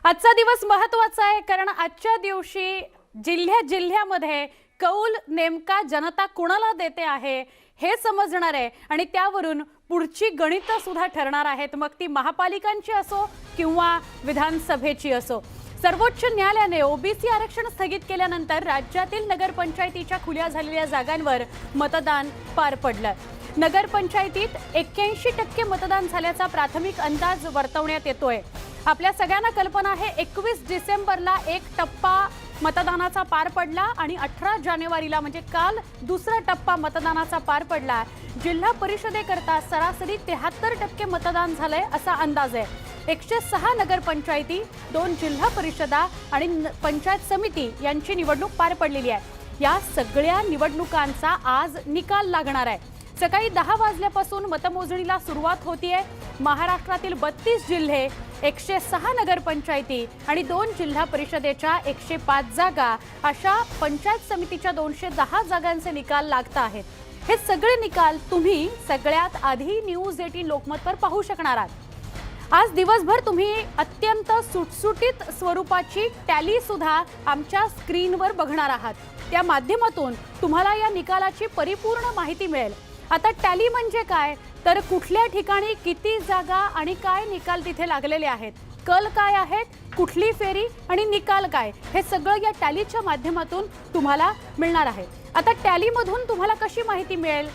आजचा दिवस महत्त्वाचा आहे कारण आजच्या दिवशी जिल्ह्यामध्ये कौल नेमका जनता कुणाला देते आहे हे समजणार आहे आणि त्यावरून पुढची गणित सुद्धा ठरणार आहेत। मग ती महापालिकांची असो किंवा विधानसभेची असो। सर्वोच्च न्यायालयाने ओबीसी आरक्षण स्थगित केल्यानंतर राज्यातील नगरपंचायतीच्या खुल्या झालेल्या जागांवर मतदान पार पडलं। नगरपंचायतीत 81% मतदान झाल्याचा प्राथमिक अंदाज वर्तवण्यात येतोय। आपल्या सगळ्यांना कल्पना आहे 21 डिसेंबरला एक टप्पा मतदानाचा पार पडला आणि 18 जानेवारीला म्हणजे काल दुसरा टप्पा मतदानाचा पार पडला। जिल्हा परिषदेकरता सरासरी 73% मतदान झालंय असा अंदाज आहे। 106 नगरपंचायती, 2 जिल्हा परिषदा आणि पंचायत समिती यांची निवडणूक पार पडलेली आहे। या सगळ्या निवडणुकांचा आज निकाल लागणार आहे। सकाळी 10 वाजल्यापासून मतमोजणीला सुरुवात होतीये। महाराष्ट्रातील 32 जिल्हे, 106 नगरपंचायती आणि 2 जिल्हा परिषदेच्या 105 जागा अशा पंचायत समितीच्या 210 जागांचे निकाल लागत आहेत। हे सगळे निकाल तुम्ही सगळ्यात आधी न्यूज 18 लोकमतवर पाहू शकणार आहात। आज दिवसभर तुम्ही अत्यंत सुटसुटीत स्वरूपाची टॅली सुद्धा आमच्या स्क्रीनवर बघणार आहात। त्या माध्यमातून तुम्हाला या निकालाची परिपूर्ण माहिती मिळेल। आता टॅली म्हणजे काय तर कुठल्या ठिकाणी किती जागा आणि काय निकाल तिथे लागलेले आहेत, कल काय आहेत, कुठली फेरी आणि निकाल काय, हे सगळं या टॅलीच्या माध्यमातून तुम्हाला मिळणार आहे। आता टॅली मधून तुम्हाला कशी माहिती मिळेल,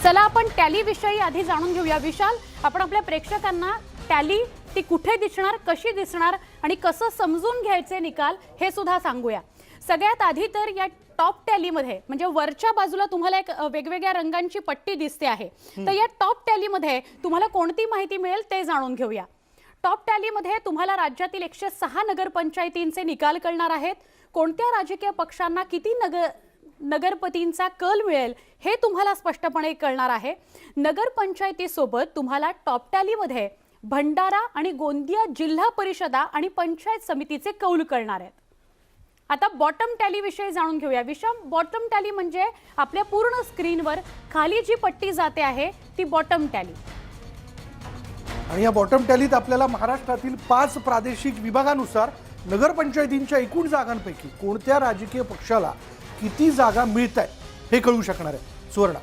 चला आपण टॅली विषयी आधी जाणून घेऊया। विशाल, आपण आपल्या प्रेक्षकांना टॅली ती कुठे दिसणार, कशी दिसणार आणि कसं समजून घ्यायचे निकाल हे सुद्धा सांगूया। सगळ्यात आधी तर या टॉप टॅली मध्ये म्हणजे वरच्या बाजूला तुम्हाला एक वेगवेगळ्या रंगांची पट्टी दिसते आहे, तर या टॉप टॅली मध्ये तुम्हाला कोणती माहिती मिळेल ते जाणून घेऊया। टॉप टॅली मध्ये तुम्हाला राज्यातील 106 नगरपंचायतींचे निकाल कळणार आहेत। कोणत्या राजकीय पक्षांना किती नगरपतींचा कल मिळेल हे तुम्हाला स्पष्टपणे कळणार आहे। नगरपंचायतीसोबत तुम्हाला टॉप टॅली मध्ये भंडारा आणि गोंदिया जिल्हा परिषदा आणि पंचायत समितीचे कौल कळणार आहेत। आता बॉटम टॅली विषयी जाणून घेऊया। विषम, बॉटम टॅली म्हणजे आपल्या पूर्ण स्क्रीनवर खाली जी पट्टी जाते आहे ती बॉटम टॅली। आणि या बॉटम टॅलीत आपल्याला महाराष्ट्रातील 5 प्रादेशिक विभागानुसार नगरपंचायतींच्या एकूण जागांपैकी कोणत्या राजकीय पक्षाला किती जागा मिळतात हे कळू शकणार आहे। सुवर्णा,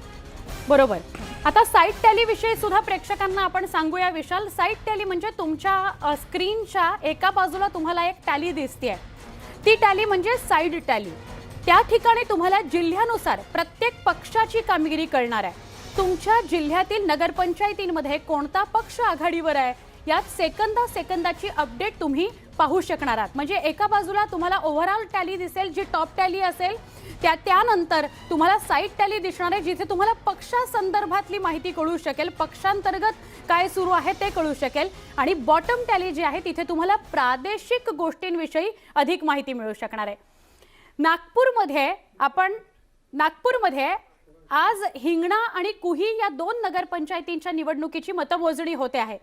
बरोबर। आता साइड टॅली विषयी सुद्धा प्रेक्षकांना आपण सांगूया। विशाल, साइड टॅली म्हणजे तुमच्या स्क्रीनच्या एका बाजूला तुम्हाला एक टॅली दिसते, ती टॅली म्हणजे साइड टॅली। त्या ठिकाणी तुम्हाला जिल्ह्यानुसार प्रत्येक पक्षाची कामगिरी कळणार आहे। तुमच्या जिल्ह्यातील नगरपंचायतींमध्ये कोणता पक्ष आघाडीवर आहे यात सेकंदाची अपडेट तुम्ही पाहू शकणार आहात। म्हणजे एका बाजूला तुम्हाला ओव्हरऑल टॅली दिसेल जी टॉप टॅली असेल, त्यानंतर तुम्हाला साइड टॅली दिसणार आहे जिथे तुम्हाला पक्षासंदर्भातली माहिती कळू शकेल, पक्षांतर्गत काय सुरू आहे ते कळू शकेल। आणि बॉटम टॅली जी आहे तिथे तुम्हाला प्रादेशिक गोष्टींविषयी अधिक माहिती मिळू शकणार आहे। नागपूरमध्ये आज हिंगणा आणि कुही या 2 नगरपंचायतींच्या निवडणुकीची मतमोजणी होते आहे।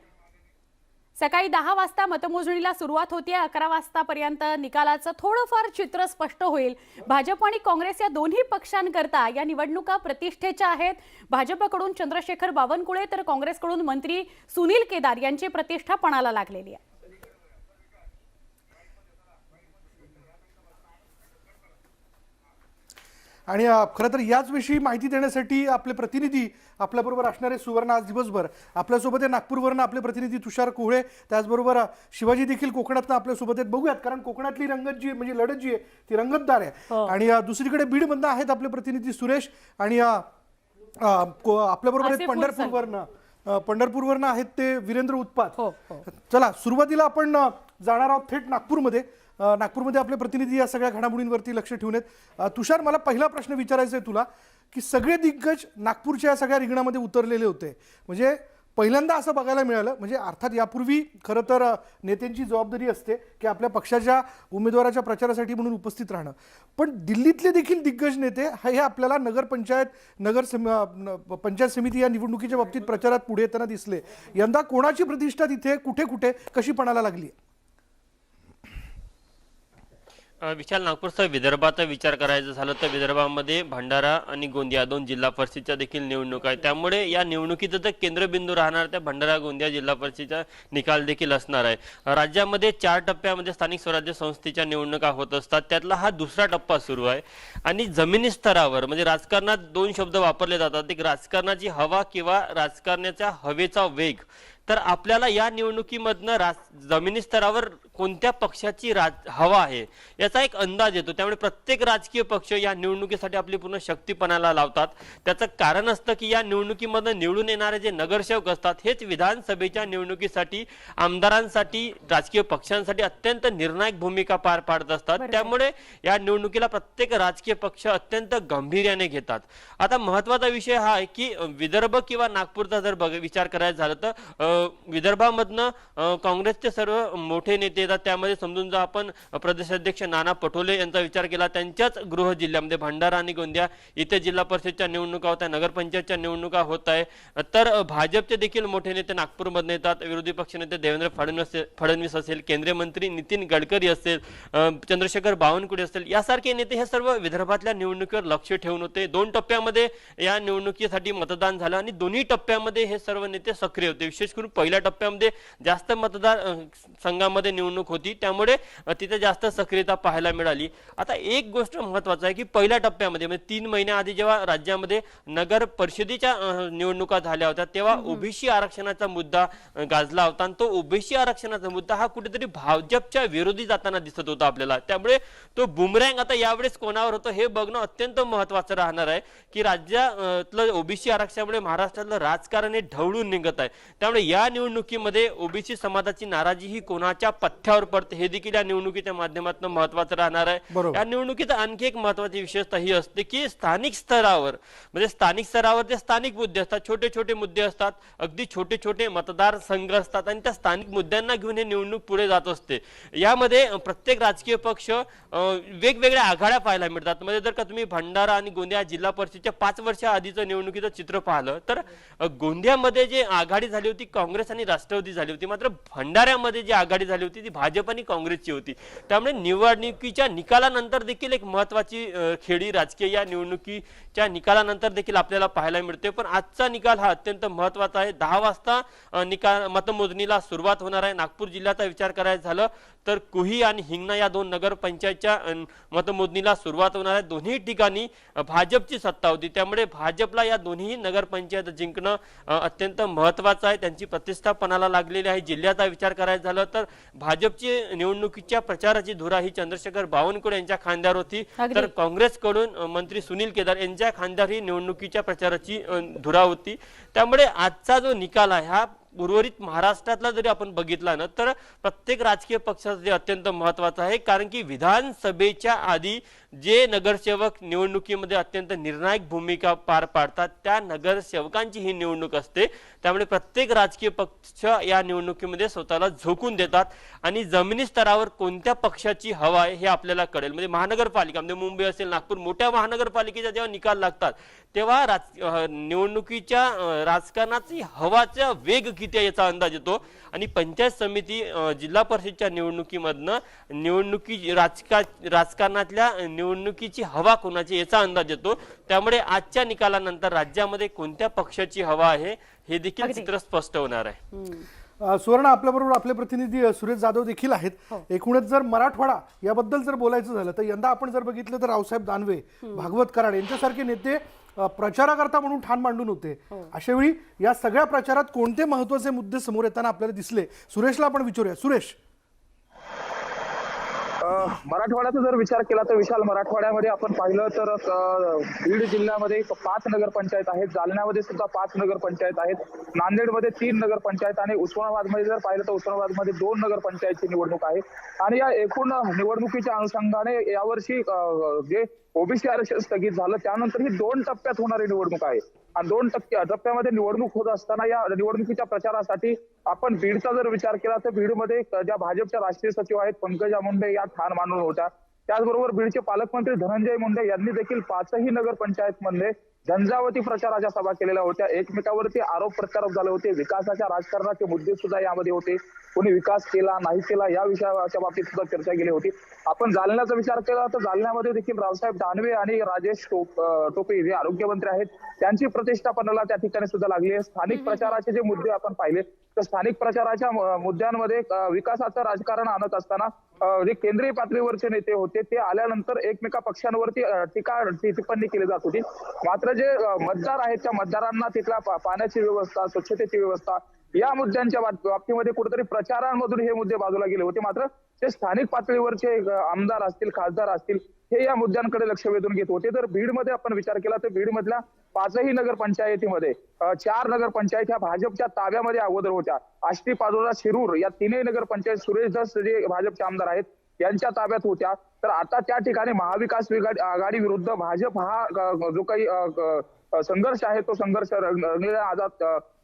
सकाळी 10 वाजता मतमोजणीला सुरुवात होते। 11 वाजतापर्यंत निकालाचं थोडंफार चित्र स्पष्ट होईल। भाजप आणि काँग्रेस या दोन्ही पक्षांकरता या निवडणुका प्रतिष्ठेच्या आहेत। भाजपकडून चंद्रशेखर बावनकुळे तर काँग्रेसकडून मंत्री सुनील केदार यांची प्रतिष्ठा पणाला लागलेली आहे। आणि खरं तर याच विषयी माहिती देण्यासाठी आपले प्रतिनिधी आपल्याबरोबर असणारे सुवर्णा आज दिवसभर आपल्यासोबत आहे। नागपूरवरून आपले प्रतिनिधी तुषार कोहळे, त्याचबरोबर शिवाजी देखील कोकणातनं आपल्यासोबत आहेत। बघूयात, कारण कोकणातली रंगत जी म्हणजे लढत जी आहे ती रंगतदार आहे। आणि दुसरीकडे बीडमधनं आहेत आपले प्रतिनिधी सुरेश आणि आपल्याबरोबर आहेत पंढरपूरवरनं आहेत ते वीरेंद्र उत्पात। चला, सुरुवातीला आपण जाणार आहोत थेट नागपूरमध्ये आपले प्रतिनिधी या सगळ्या घडामोडींवरती लक्ष ठेवून आहेत। तुषार, मला पहिला प्रश्न विचारायचा आहे तुला की सगळे दिग्गज नागपूरच्या या सगळ्या रिंगणामध्ये उतरलेले होते, म्हणजे पहिल्यांदा असं बघायला मिळालं। म्हणजे अर्थात यापूर्वी खरं तर नेत्यांची जबाबदारी असते की आपल्या पक्षाच्या उमेदवाराच्या प्रचारासाठी म्हणून उपस्थित राहणं, पण दिल्लीतले देखील दिग्गज नेते हे आपल्याला पंचायत समिती या निवडणुकीच्या बाबतीत प्रचारात पुढे येताना दिसले। यंदा कोणाची प्रतिष्ठा तिथे कुठे कुठे कशी पणाला लागली? विशाल, नागपूरसह विदर्भाचा विचार करायचा झालं तर विदर्भामध्ये भंडारा आणि गोंदिया दोन जिल्हा परिषदच्या देखील निवडणूक आहे. त्यामुळे या निवडणुकीचा जर केंद्रबिंदू राहणार त्या भंडारा गोंदिया जिल्हा परिषदेचा निकाल देखील असणार आहे. राज्यामध्ये 4 टप्प्यामध्ये स्थानिक स्वराज्य संस्थेच्या निवडणुका होत असतात. त्यातला हा दुसरा टप्पा सुरू आहे आणि जमिनी स्तरावर म्हणजे राजकारणात 2 शब्द वापरले जातात, एक राजकारणाची हवा किंवा राजकारणाच्या हवेचा वेग. तर आपल्याला या निवडणुकीमधनं जमिनी स्तरावर कोणत्या पक्षाची हवा आहे याचा एक अंदाज येतो. त्यामुळे प्रत्येक राजकीय पक्ष या निवडणुकीसाठी आपली पूर्ण शक्तीपणाला लावतात. त्याचं कारण असतं की या निवडणुकीमधनं निवडून येणारे जे नगरसेवक असतात हेच विधानसभेच्या निवडणुकीसाठी, आमदारांसाठी, राजकीय पक्षांसाठी अत्यंत निर्णायक भूमिका पार पाडत असतात. त्यामुळे या निवडणुकीला प्रत्येक राजकीय पक्ष अत्यंत गांभीर्याने घेतात. आता महत्वाचा विषय हा आहे की विदर्भ किंवा नागपूरचा जर विचार करायचा झाला तर विदर्भामधनं काँग्रेसचे सर्व मोठे नेते येतात. त्यामध्ये समजून जा आपण प्रदेशाध्यक्ष नाना पटोले यांचा विचार केला, त्यांच्याच गृह जिल्ह्यामध्ये भंडारा आणि गोंदिया इथे जिल्हा परिषदच्या निवडणुका होत आहे, नगरपंचायतच्या निवडणुका होत आहे. तर भाजपचे देखील मोठे नेते नागपूरमधून येतात. विरोधी पक्षनेते देवेंद्र फडणवीस असेल, केंद्रीय मंत्री नितीन गडकरी असेल, चंद्रशेखर बावनकुळे असेल, यासारखे नेते हे सर्व विदर्भातल्या निवडणुकीवर लक्ष ठेवून होते. 2 टप्प्यामध्ये या निवडणुकीसाठी मतदान झालं आणि दोन्ही टप्प्यामध्ये हे सर्व नेते सक्रिय होते. विशेष करून पहिल्या टप्प्यामध्ये जास्त मतदार संघामध्ये निवडणूक होती, त्यामुळे तिथे जास्त सक्रियता पाहायला मिळाली. आता एक गोष्ट महत्वाची आहे की पहिल्या टप्प्यामध्ये म्हणजे 3 महिन्याआधी जेव्हा राज्यामध्ये नगर परिषदेच्या निवडणुका झाल्या होत्या तेव्हा ओबीसी आरक्षणाचा मुद्दा गाजला होता आणि तो ओबीसी आरक्षणाचा मुद्दा हा कुठेतरी भाजपच्या विरोधी जाताना दिसत होता आपल्याला. त्यामुळे तो बुमरँग आता यावेळेस कोणावर होतं हे बघणं अत्यंत महत्वाचं राहणार आहे की राज्यातलं ओबीसी आरक्षणामुळे महाराष्ट्रातलं राजकारण हे ढवळून निघत आहे. त्यामुळे या निवडणुकीमध्ये ओबीसी समाजाची नाराजी ही कोणाच्या पथ्यावर पडते हे देखील या निवडणुकीच्या माध्यमातून महत्वाचं राहणार आहे. या निवडणुकीचा आणखी एक महत्वाची विशेषता ही असते की स्थानिक स्तरावर म्हणजे स्थानिक स्तरावर जे स्थानिक मुद्दे असतात, छोटे छोटे मुद्दे असतात, अगदी छोटे छोटे मतदार संघ असतात आणि त्या स्थानिक मुद्द्यांना घेऊन हे निवडणूक पुढे जात असते. यामध्ये प्रत्येक राजकीय पक्ष वेगवेगळ्या आघाड्या पाहायला मिळतात. म्हणजे जर का तुम्ही भंडारा आणि गोंदिया जिल्हा परिषदेच्या 5 वर्षा आधीचं निवडणुकीचं चित्र पाहिलं तर गोंदियामध्ये जे आघाडी झाली होती काँग्रेस आणि राष्ट्रवादी झाली होती, मात्र भंडाऱ्यामध्ये जी आघाडी झाली होती ती भाजप आणि काँग्रेसची होती. त्यामुळे निवडणुकीच्या निकालानंतर देखील एक महत्वाची खेळी राजकीय या निवडणुकीच्या निकालानंतर देखील आपल्याला पाहायला मिळते. पण आजचा निकाल हा अत्यंत महत्वाचा आहे. 10 वाजता निकाल मतमोजणीला सुरुवात होणार आहे. नागपूर जिल्ह्याचा विचार करायचा झालं तर कुही आणि हिंगणा या 2 नगरपंचायतच्या मतमोजणीला सुरुवात होणार आहे. दोन्ही ठिकाणी भाजपची सत्ता होती, त्यामुळे भाजपला या दोन्ही नगरपंचायत जिंकणं अत्यंत महत्वाचं आहे. त्यांची प्रतिष्ठा पणाला लागलेली आहे. जिल्ह्याचा विचार करायचा झालं तर भाजपची निवडणुकीच्या प्रचाराची धुरा ही चंद्रशेखर बावनकुळे यांच्या खांद्यावर होती, तर काँग्रेसकडून मंत्री सुनील केदार यांच्या खांद्यावर ही निवडणुकीच्या प्रचाराची धुरा होती. त्यामुळे आजचा जो निकाल आहे हा उर्वरित महाराष्ट्रातला जरी आपण बघितला ना तर प्रत्येक राजकीय पक्षासाठी अत्यंत महत्वाचा आहे. कारण की विधानसभेच्या आधी जे नगरसेवक निवडणुकीमध्ये अत्यंत निर्णायक भूमिका पार पाडतात त्या नगरसेवकांची ही निवडणूक असते. त्यामुळे प्रत्येक राजकीय पक्ष या निवडणुकीमध्ये स्वतःला झोकून देतात आणि जमिनी स्तरावर कोणत्या पक्षाची हवा आहे हे आपल्याला कळेल. म्हणजे महानगरपालिका म्हणजे मुंबई असेल, नागपूर, मोठ्या महानगरपालिकेचा जेव्हा निकाल लागतात तेव्हा निवडणुकीच्या राजकारणाची हवाचा वेग किती आहे याचा अंदाज येतो. आणि पंचायत समिती जिल्हा परिषदच्या निवडणुकीमधनं राजकारणातल्या निवडणुकीची हवा कोणाची याचा अंदाज येतो. त्यामुळे आजच्या निकालानंतर राज्यामध्ये कोणत्या पक्षाची हवा आहे हे देखील चित्र स्पष्ट होणार आहे. सुवर्ण, आपल्याबरोबर आपले प्रतिनिधी सुरेश जाधव देखील आहेत. एकूणच जर मराठवाडा याबद्दल जर बोलायचं झालं तर यंदा आपण जर बघितलं तर रावसाहेब दानवे, भागवत कराड यांच्यासारखे नेते प्रचाराकरता म्हणून ठाण मांडून होते. अशा वेळी या सगळ्या प्रचारात कोणते महत्वाचे मुद्दे समोर येताना आपल्याला दिसले, सुरेशला आपण विचारूया. सुरेश, मराठवाड्याचा जर विचार केला तर विशाल, मराठवाड्यामध्ये आपण पाहिलं तर बीड जिल्ह्यामध्ये 5 नगरपंचायत आहेत, जालन्यामध्ये सुद्धा 5 नगरपंचायत आहेत, नांदेडमध्ये 3 नगरपंचायत आणि उस्मानाबादमध्ये जर पाहिलं तर उस्मानाबादमध्ये 2 नगरपंचायतची निवडणूक आहे. आणि या एकूण निवडणुकीच्या अनुषंगाने यावर्षी जे ओबीसी आरक्षण स्थगित झालं त्यानंतर ही 2 टप्प्यात होणारी निवडणूक आहे. आणि 2 टप्प्यामध्ये निवडणूक होत असताना या निवडणुकीच्या प्रचारासाठी आपण बीडचा जर विचार केला तर बीडमध्ये ज्या भाजपच्या राष्ट्रीय सचिव आहेत पंकजा मुंडे या ठाण मांडून होत्या. त्याचबरोबर बीडचे पालकमंत्री धनंजय मुंडे यांनी देखील पाचही नगरपंचायतमध्ये झंझावती प्रचाराच्या सभा केलेल्या होत्या. एकमेकावरती आरोप प्रत्यारोप झाले होते. विकासाच्या राजकारणाचे मुद्दे सुद्धा यामध्ये होते. कोणी विकास केला नाही केला या विषयाच्या बाबतीत सुद्धा चर्चा केली होती. आपण जालन्याचा विचार केला तर जालन्यामध्ये देखील रावसाहेब दानवे आणि राजेश टोपे जे आरोग्यमंत्री आहेत त्यांची प्रतिष्ठा पणाला त्या ठिकाणी सुद्धा लागली आहे. स्थानिक प्रचाराचे जे मुद्दे आपण पाहिले तर स्थानिक प्रचाराच्या मुद्द्यांमध्ये विकासाचं राजकारण आणत असताना जे केंद्रीय पातळीवरचे नेते होते ते आल्यानंतर एकमेका पक्षांवरती टिप्पणी केली जात होती. मात्र जे मतदार आहेत त्या मतदारांना तिथल्या पाण्याची व्यवस्था, स्वच्छतेची व्यवस्था या मुद्द्यांच्या बाबतीमध्ये कुठेतरी प्रचारांमधून हे मुद्दे बाजूला गेले होते. मात्र ते स्थानिक पातळीवरचे आमदार असतील, खासदार असतील हे या मुद्द्यांकडे लक्ष वेधून घेत होते. तर बीडमध्ये आपण विचार केला तर बीडमधल्या पाचही नगरपंचायतीमध्ये 4 नगरपंचायत ह्या भाजपच्या ताब्यामध्ये अगोदर होत्या. आष्टी, पाचोरा, शिरूर या तीनही नगरपंचायत सुरेश धस जे भाजपचे आमदार आहेत यांच्या ताब्यात होत्या. तर आता त्या ठिकाणी महाविकास आघाडी विरुद्ध भाजप हा जो काही संघर्ष आहे तो संघर्ष रंगलेला आज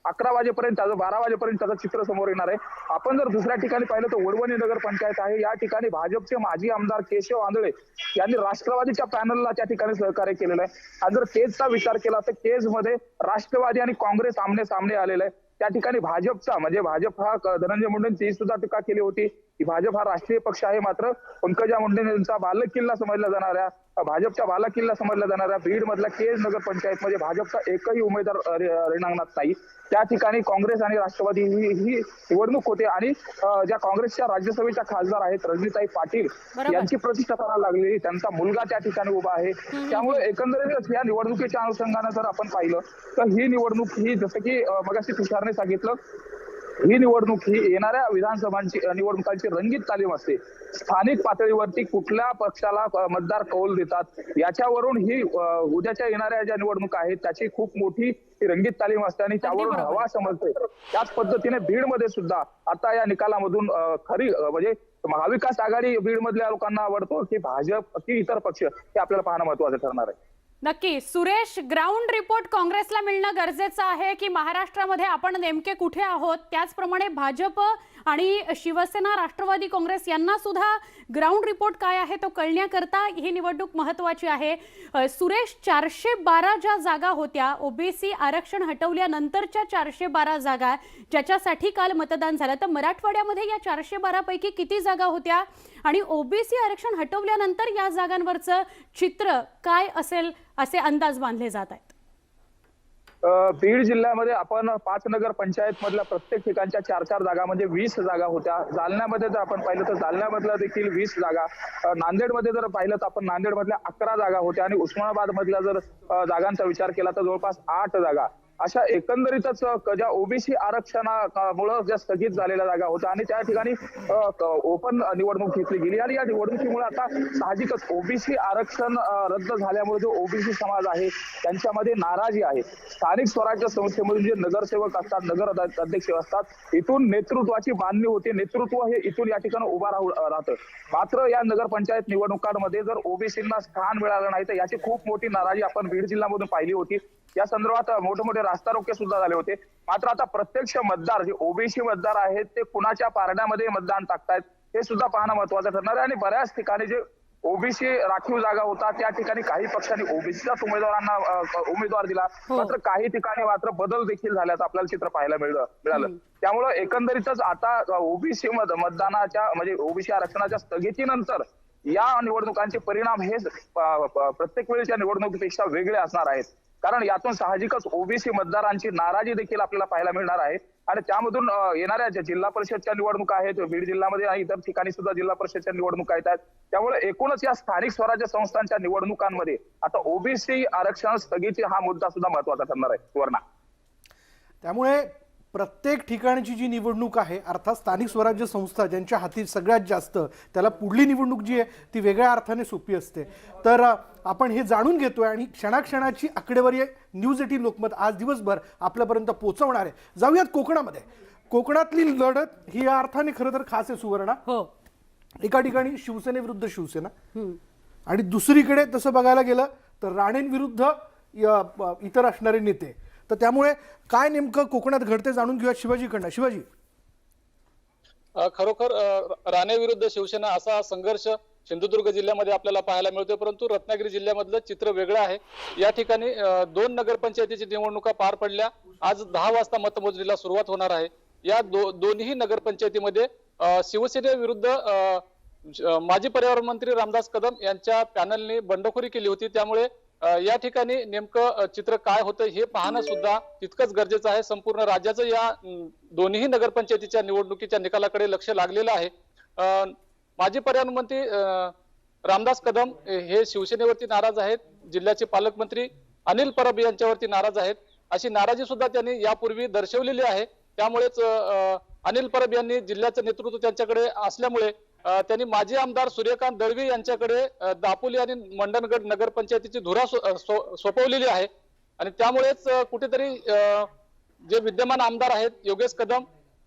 11 वाजेपर्यंत, 12 वाजेपर्यंत त्याचं चित्र समोर येणार आहे. आपण जर दुसऱ्या ठिकाणी पाहिलं तर वडवणी नगरपंचायत आहे. या ठिकाणी भाजपचे माजी आमदार केशव आंधळे यांनी राष्ट्रवादीच्या पॅनलला त्या ठिकाणी सहकार्य केलेलं आहे. आणि जर केजचा विचार केला तर केजमध्ये राष्ट्रवादी आणि काँग्रेस आमने सामने आलेले आहे. त्या ठिकाणी भाजपचा म्हणजे भाजप हा धनंजय मुंडेंची सुद्धा टीका केली होती की भाजप हा राष्ट्रीय पक्ष आहे. मात्र पंकजा मुंडे यांचा बालेकिल्ला समजला जाणाऱ्या भाजपच्या बालेकिल्ला समजल्या जाणाऱ्या बीड मधल्या केज नगरपंचायतमध्ये भाजपचा एकही उमेदवार रिंगणात नाही. त्या ठिकाणी काँग्रेस आणि राष्ट्रवादी ही निवडणूक होते आणि ज्या काँग्रेसच्या राज्यसभेच्या खासदार आहेत रजनीताई पाटील यांची प्रतिष्ठा करायला लागली. त्यांचा मुलगा त्या ठिकाणी उभा आहे. त्यामुळे एकंदरीत या निवडणुकीच्या अनुषंगाने जर आपण पाहिलं तर ही निवडणूक ही जसं की मगाशी तुषारने सांगितलं ही निवडणूक ही येणाऱ्या विधानसभांची निवडणुकांची रंगीत तालीम असते. स्थानिक पातळीवरती कुठल्या पक्षाला मतदार कौल देतात याच्यावरून ही उद्याच्या येणाऱ्या ज्या निवडणुका आहेत त्याची खूप मोठी रंगीत तालीम असते आणि त्यावरून हवा समजते. त्याच पद्धतीने बीडमध्ये सुद्धा आता या निकालामधून खरी म्हणजे महाविकास आघाडी बीड मधल्या लोकांना आवडतो की भाजप की इतर पक्ष हे आपल्याला पाहणं महत्वाचं ठरणार आहे. नक्की. सुरेश, ग्राउंड रिपोर्ट काँग्रेसला मिळणं गरजेचं आहे की महाराष्ट्रामध्ये आपण नेमके कुठे आहोत? त्याचप्रमाणे भाजप आणि शिवसेना, राष्ट्रवादी काँग्रेस यांना सुद्धा ग्राउंड रिपोर्ट काय आहे तो कळण्याकरता ही निवडणूक महत्वाची आहे. सुरेश, 412 ज्या जागा होत्या ओबीसी आरक्षण हटवल्यानंतरच्या 412 जागा ज्याच्यासाठी काल मतदान झालं, तर मराठवाड्यामध्ये या 412 पैकी किती जागा होत्या आणि ओबीसी आरक्षण हटवल्यानंतर या जागांवरचं चित्र काय असेल असे अंदाज बांधले जात आहेत? बीड जिल्ह्यामध्ये आपण 5 नगरपंचायत मधल्या प्रत्येक ठिकाणच्या 4-4 जागा म्हणजे 20 जागा होत्या. जालन्यामध्ये जर आपण पाहिलं तर जालन्यामधल्या देखील 20 जागा. नांदेडमध्ये जर पाहिलं तर आपण नांदेडमधल्या 11 जागा होत्या आणि उस्मानाबाद मधल्या जर जागांचा विचार केला तर जवळपास 8 जागा. अशा एकंदरीतच ज्या ओबीसी आरक्षणामुळे ज्या स्थगित झालेल्या जागा होत्या आणि त्या ठिकाणी ओपन निवडणूक घेतली गेली आणि या निवडणुकीमुळे आता साहजिकच ओबीसी आरक्षण रद्द झाल्यामुळे जो ओबीसी समाज आहे त्यांच्यामध्ये नाराजी आहे. स्थानिक स्वराज्य संस्थेमधून जे नगरसेवक असतात, नगर अध्यक्ष असतात, इथून नेतृत्वाची बांधणी होते. नेतृत्व हे इथून या ठिकाणी उभा राहतं. मात्र या नगरपंचायत निवडणुकांमध्ये जर ओबीसींना स्थान मिळालं नाही तर याची खूप मोठी नाराजी आपण बीड जिल्ह्यामधून पाहिली होती. या संदर्भात मोठे मोठे रास्ता रोके सुद्धा झाले होते. मात्र आता प्रत्यक्ष मतदार जे ओबीसी मतदार आहेत ते कुणाच्या पारड्यामध्ये मतदान टाकतायत हे सुद्धा पाहणं महत्वाचं ठरणार आहे. आणि बऱ्याच ठिकाणी जे ओबीसी राखीव जागा होता त्या ठिकाणी काही पक्षांनी ओबीसीच्याच उमेदवारांना उमेदवार दिला. मात्र काही ठिकाणी मात्र बदल देखील झाल्याचं आपल्याला चित्र पाहायला मिळालं. त्यामुळे एकंदरीतच आता ओबीसी मतदानाच्या म्हणजे ओबीसी आरक्षणाच्या स्थगितीनंतर या निवडणुकांचे परिणाम हे प्रत्येक वेळेच्या निवडणुकीपेक्षा वेगळे असणार आहेत. कारण यातून साहजिकच ओबीसी मतदारांची नाराजी देखील आपल्याला पाहायला मिळणार आहे. आणि त्यामधून येणाऱ्या ज्या जिल्हा परिषदच्या निवडणुका आहेत बीड जिल्ह्यामध्ये आणि इतर ठिकाणी सुद्धा जिल्हा परिषदच्या निवडणुका येत आहेत. त्यामुळे एकूणच या स्थानिक स्वराज्य संस्थांच्या निवडणुकांमध्ये आता ओबीसी आरक्षण स्थगिती हा मुद्दा सुद्धा महत्वाचा ठरणार आहे. सुवर्णा, त्यामुळे प्रत्येक ठिकाणची जी निवडणूक आहे अर्थात स्थानिक स्वराज्य संस्था ज्यांच्या हाती सगळ्यात जास्त त्याला पुढली निवडणूक जी आहे ती वेगळ्या अर्थाने सोपी असते. तर आपण हे जाणून घेतोय आणि क्षणाक्षणाची आकडेवारी न्यूज 18 लोकमत आज दिवसभर आपल्यापर्यंत पोहोचवणार आहे. जाऊयात कोकणामध्ये. कोकणातली लढत ही या अर्थाने खरं तर खास आहे सुवर्णा. एका ठिकाणी शिवसेनेविरुद्ध शिवसेना आणि दुसरीकडे तसं बघायला गेलं तर राणेंविरुद्ध इतर असणारे नेते. तर त्यामुळे काय नेमकं कोकणात घडते जाणून घेऊया शिवाजीकडनं. शिवाजी, खरोखर राणे विरुद्ध शिवसेना असा संघर्ष सिंधुदुर्ग जिल्ह्यामध्ये आपल्याला पाहायला मिळतोय, परंतु रत्नागिरी जिल्ह्यामधलं चित्र वेगळं आहे। या ठिकाणी 2 नगरपंचायतीची निवडणुका पार पडल्या। आज 10 वाजता मतमोजणीला सुरुवात होणार आहे। या दोन्ही नगरपंचायतीमध्ये शिवसेनेविरुद्ध माजी पर्यावरण मंत्री रामदास कदम यांच्या पॅनलने बंडखोरी केली होती, त्यामुळे या ठिकाणी नेमकं चित्र काय होतं हे पाहणं सुद्धा तितकंच गरजेचं आहे। संपूर्ण राज्याचं या दोन्ही नगरपंचायतीच्या निवडणुकीच्या निकालाकडे लक्ष लागलेलं आहे। माजी पर्यावरण मंत्री रामदास कदम हे शिवसेनेवरती नाराज आहेत, जिल्ह्याचे पालकमंत्री अनिल परब यांच्यावरती नाराज आहेत, अशी नाराजी सुद्धा त्यांनी यापूर्वी दर्शवलेली आहे। त्यामुळेच अनिल परब यांनी जिल्ह्याचं नेतृत्व त्यांच्याकडे असल्यामुळे त्यांनी माजी आमदार सूर्यकांत दळवी यांच्याकडे दापोली आणि मंडणगड नगरपंचायतीची धुरा सोपवलेली आहे। आणि त्यामुळेच कुठेतरी जे विद्यमान आमदार आहेत योगेश कदम,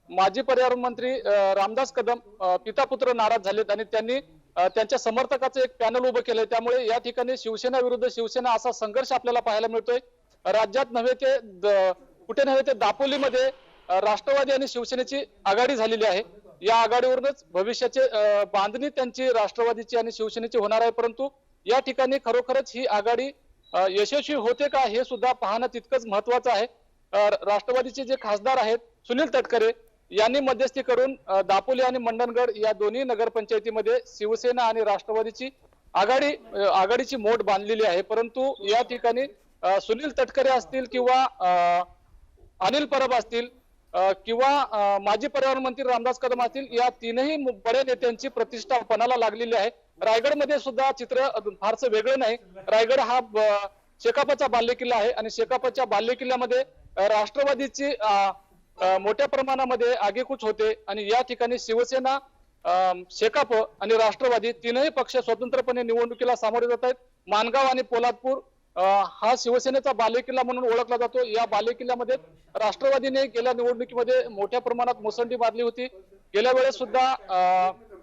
माजी पर्यावरण मंत्री रामदास कदम पिता पुत्र नाराज झालेत आणि त्यांनी त्यांच्या समर्थकाचं एक पॅनल उभं केलंय। त्यामुळे या ठिकाणी शिवसेना विरुद्ध शिवसेना असा संघर्ष आपल्याला पाहायला मिळतोय। राज्यात नव्हे ते कुठे नव्हे ते दापोलीमध्ये राष्ट्रवादी आणि शिवसेनेची आघाडी झालेली आहे। या आघाडीवरूनच भविष्याचे बांधणी त्यांची राष्ट्रवादीची आणि शिवसेनेची होणार आहे, परंतु या ठिकाणी खरोखरच ही आघाडी यशस्वी होते का हे सुद्धा पाहणं तितकंच महत्वाचं आहे। राष्ट्रवादीचे जे खासदार आहेत सुनील तटकरे यांनी मध्यस्थी करून दापोली आणि मंडणगड या दोन्ही नगरपंचायतीमध्ये शिवसेना आणि राष्ट्रवादीची आघाडीची मोठ बांधलेली आहे, परंतु या ठिकाणी सुनील तटकरे असतील किंवा अनिल परब असतील किंवा माजी पर्यावरण मंत्री रामदास कदम असतील, या तीनही बड्या नेत्यांची प्रतिष्ठा पणाला लागलेली आहे। रायगडमध्ये सुद्धा चित्र फारसं वेगळं नाही। रायगड हा शेकापचा बालेकिल्ला आहे आणि शेकापच्या बालेकिल्ल्यामध्ये राष्ट्रवादीची मोठ्या प्रमाणामध्ये आगेकूच होते आणि या ठिकाणी शिवसेना, शेकाप आणि राष्ट्रवादी तीनही पक्ष स्वतंत्रपणे निवडणुकीला सामोरे जात आहेत। मानगाव आणि पोलादपूर हा शिवसेनेचा बालेकिल्ला म्हणून ओळखला जातो। या बालेकिल्ल्यामध्ये राष्ट्रवादीने गेल्या निवडणुकीमध्ये मोठ्या प्रमाणात मुसंडी मारली होती। गेल्या वेळेस सुद्धा